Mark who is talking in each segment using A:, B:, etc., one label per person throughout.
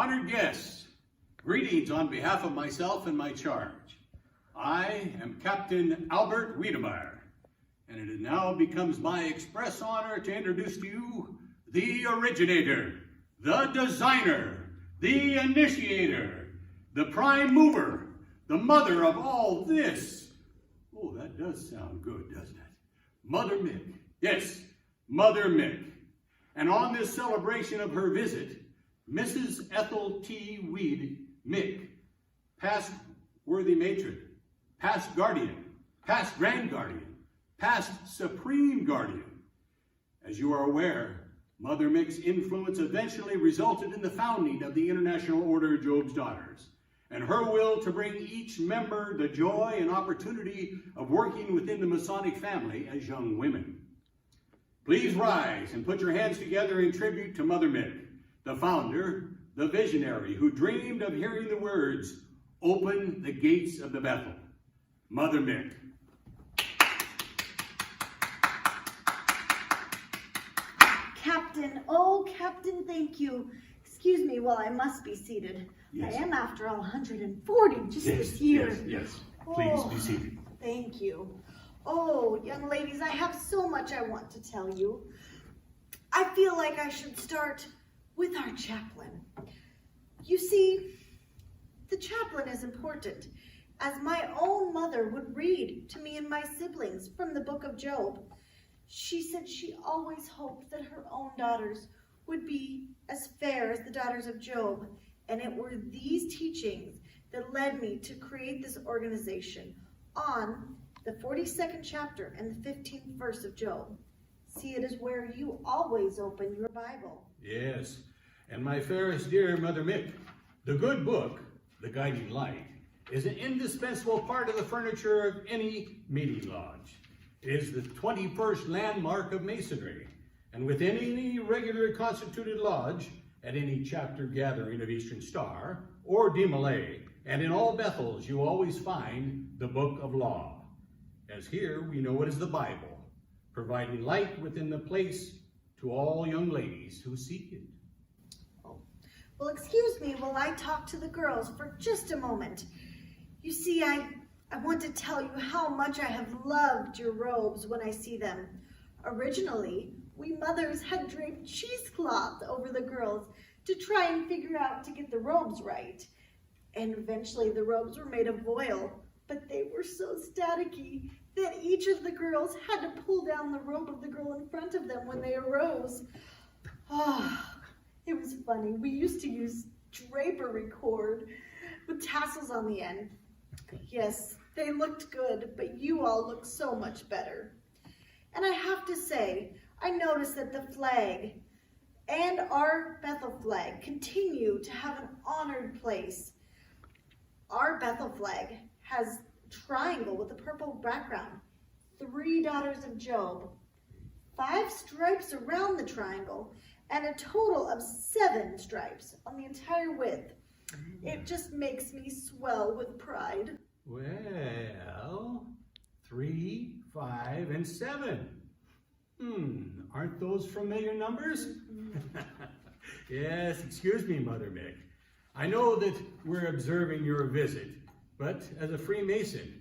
A: Honored guests, greetings on behalf of myself and my charge. I am Captain Albert Wiedemeyer, and it now becomes my express honor to introduce to you the originator, the designer, the initiator, the prime mover, the mother of all this. Oh, that does sound good, doesn't it? Mother Mick. Yes, Mother Mick. And on this celebration of her visit, Mrs. Ethel T. Weed Mick, past worthy matron, past guardian, past grand guardian, past supreme guardian. As you are aware, Mother Mick's influence eventually resulted in the founding of the International Order of Job's Daughters, and her will to bring each member the joy and opportunity of working within the Masonic family as young women. Please rise and put your hands together in tribute to Mother Mick, the founder, the visionary who dreamed of hearing the words, "Open the gates of the Bethel." Mother Mick.
B: Captain, oh, Captain, thank you. Excuse me while I must be seated.
A: Yes.
B: I am, after all, 140 just this year.
A: Yes. Please be seated.
B: Thank you. Oh, young ladies, I have so much I want to tell you. I feel like I should start with our chaplain. You see, the chaplain is important, as my own mother would read to me and my siblings from the book of Job. She said she always hoped that her own daughters would be as fair as the daughters of Job, and it were these teachings that led me to create this organization on the 42nd chapter and the 15th verse of Job. See, it is where you always open your Bible.
A: Yes, and my fairest dear Mother Mick, the good book, The Guiding Light, is an indispensable part of the furniture of any meeting lodge. It is the 21st landmark of Masonry, and within any regularly constituted lodge, at any chapter gathering of Eastern Star or DeMolay, and in all Bethels, you always find the Book of Law. As here, we know it is the Bible, providing light within the place to all young ladies who seek it.
B: Oh, well, excuse me while I talk to the girls for just a moment. You see, I want to tell you how much I have loved your robes when I see them. Originally, we mothers had draped cheesecloth over the girls to try and figure out to get the robes right. And eventually the robes were made of voile, but they were so staticky that each of the girls had to pull down the robe of the girl in front of them when they arose. It was funny. We used to use drapery cord with tassels on the end. Yes, they looked good, but you all look so much better. And I have to say, I noticed that the flag and our Bethel flag continue to have an honored place. Our Bethel flag has a triangle with a purple background, 3 daughters of Job, 5 stripes around the triangle, and a total of 7 stripes on the entire width. It just makes me swell with pride.
A: Well, 3, 5, and 7. Aren't those familiar numbers? Yes, excuse me, Mother Mick. I know that we're observing your visit, but as a Freemason,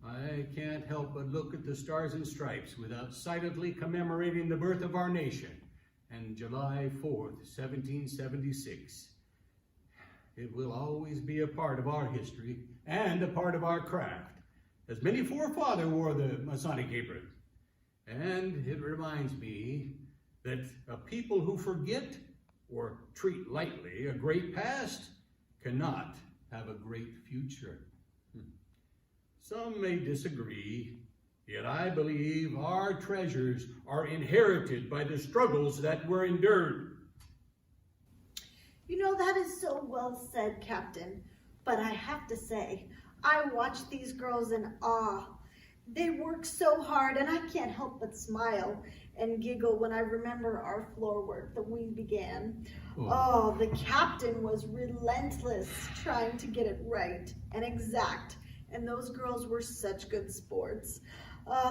A: I can't help but look at the stars and stripes without silently commemorating the birth of our nation and July 4th, 1776. It will always be a part of our history and a part of our craft, as many forefathers wore the Masonic apron. And it reminds me that a people who forget or treat lightly a great past cannot have a great future. Some may disagree, yet I believe our treasures are inherited by the struggles that were endured.
B: You know, that is so well said, Captain. But I have to say, I watch these girls in awe. They work so hard, and I can't help but smile and giggle when I remember our floor work that we began. Oh, the captain was relentless trying to get it right and exact, and those girls were such good sports.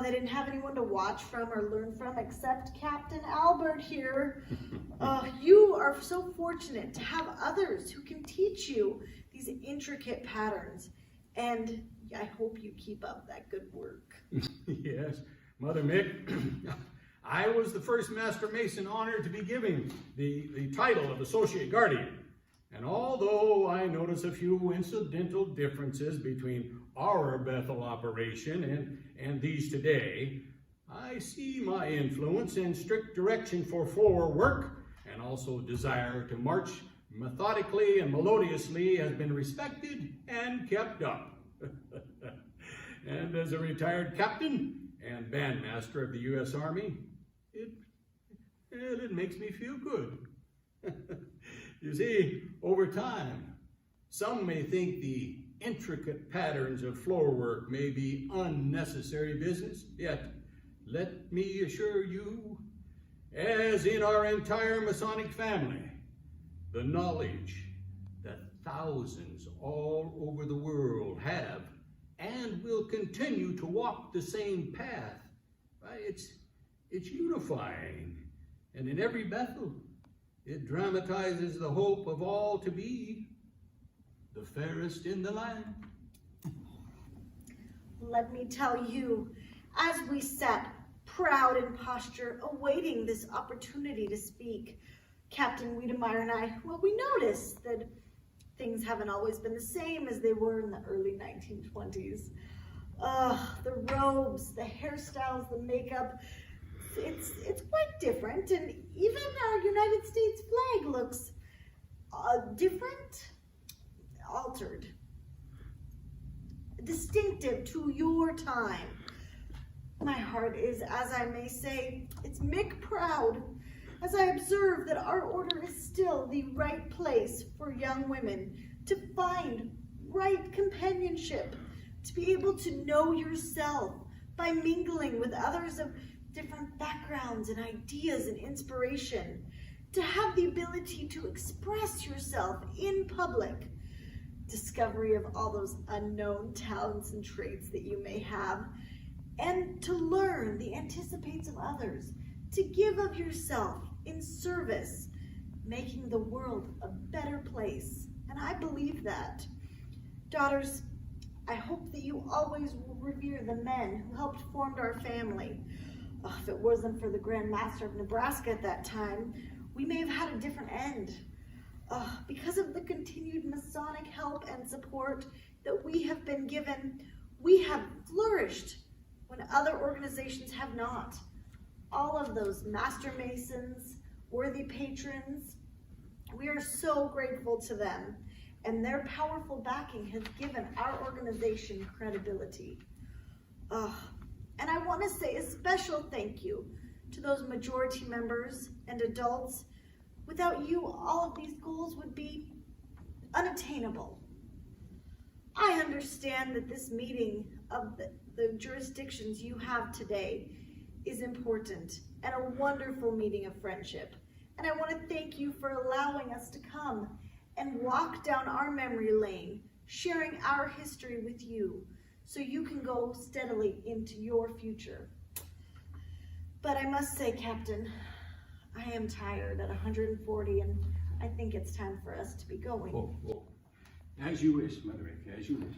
B: They didn't have anyone to watch from or learn from except Captain Albert here. You are so fortunate to have others who can teach you these intricate patterns, and I hope you keep up that good work.
A: Yes, Mother Mick, I was the first Master Mason honored to be given the title of Associate Guardian. And although I notice a few incidental differences between our Bethel operation and these today, I see my influence and strict direction for floor work and also desire to march methodically and melodiously has been respected and kept up. And as a retired captain and bandmaster of the U.S. Army, it makes me feel good. You see, over time, some may think the intricate patterns of floor work may be unnecessary business, yet let me assure you, as in our entire Masonic family, the knowledge that thousands all over the world have and will continue to walk the same path, it's unifying. And in every Bethel, it dramatizes the hope of all to be the fairest in the land.
B: Let me tell you, as we sat proud in posture, awaiting this opportunity to speak, Captain Wiedemeyer and I, well, we noticed that things haven't always been the same as they were in the early 1920s. The robes, the hairstyles, the makeup, it's quite different, and even our United States flag looks different, altered, distinctive to your time. My heart is, as I may say, it's Mick proud, as I observe that our order is still the right place for young women to find right companionship, to be able to know yourself by mingling with others of different backgrounds and ideas and inspiration, to have the ability to express yourself in public, discovery of all those unknown talents and traits that you may have, and to learn the anticipates of others, to give of yourself in service, making the world a better place. And I believe that. Daughters, I hope that you always will revere the men who helped form our family. If it wasn't for the Grand Master of Nebraska at that time, we may have had a different end. Because of the continued Masonic help and support that we have been given, we have flourished when other organizations have not. All of those Master Masons, worthy patrons, we are so grateful to them, and their powerful backing has given our organization credibility. And I want to say a special thank you to those majority members and adults. Without you, all of these goals would be unattainable. I understand that this meeting of the jurisdictions you have today is important and a wonderful meeting of friendship. And I want to thank you for allowing us to come and walk down our memory lane, sharing our history with you, so you can go steadily into your future. But I must say, Captain, I am tired at 140, and I think it's time for us to be going.
A: As you wish, Mother Mick, as you wish.